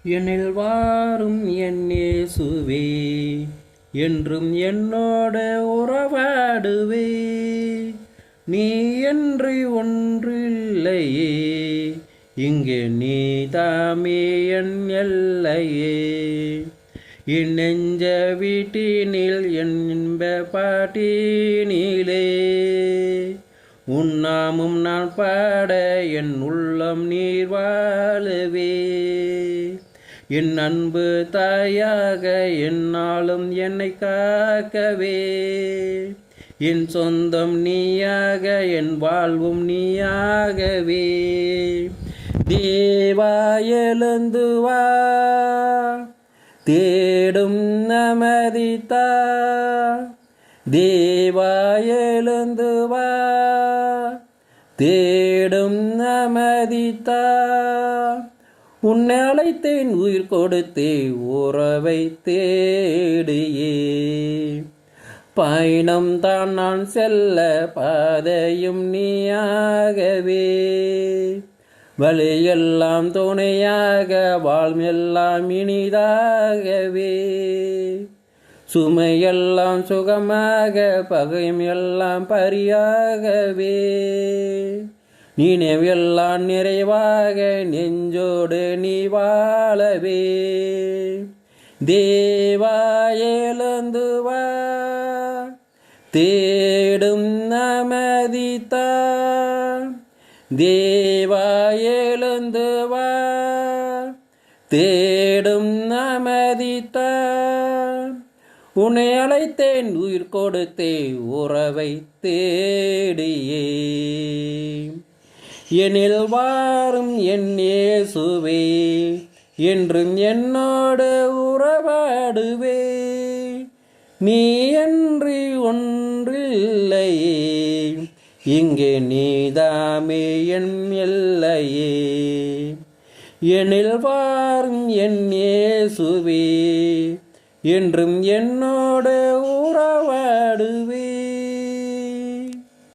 என்னில் வாரும் என் இயேசுவே, என்றும் என்னோட உறவாடுவே. நீ என்று ஒன்றில்லையே, இங்கே நீ தாமே என் எல்லையே. என் நெஞ்ச வீட்டினில் என் இன்ப பாட்டினிலே, உன்னாமும் நான் பாட என் உள்ளம் நீர் வாழவே. என் அன்பு தாயாக என்னாலும் என்னை காக்கவே. என் சொந்தம் நீயாக என் வாழ்வும் நீயாகவே. தேவா எழுந்து வா, தேடும் நமதித்தா. தேவா எழுந்து வா, தேடும் நமதித்தா. உன்னை அழைத்தேன் உயிர் கொடுத்தே உறவை தேடியே. பயணம் தான் நான் செல்ல பாதையும் நீயாகவே. வழியெல்லாம் துணையாக வாழ்வெல்லாம் இனிதாகவே. சுமையெல்லாம் சுகமாக பகையும் எல்லாம் பரியாகவே. நினைவெல்லாம் நிறைவாக நெஞ்சோடு நீ வாழவே. தேவா எழுந்து வா, தேடும் நமதித்தா. தேவா எழுந்து வா, தேடும் நமதித்தா. உன்னை அழைத்தேன் உயிர் கொடுத்தே உறவை தேடியே. எனில் வாரும் என் இயேசுவே, என்றும் என்னோடு உறவாடுவே. நீ அன்றி ஒன்றில்லையே, இங்கே நீதாமே என் எல்லையே. எனில் வாரும் என் இயேசுவே, என்றும் என்னோடு உறவாடுவே.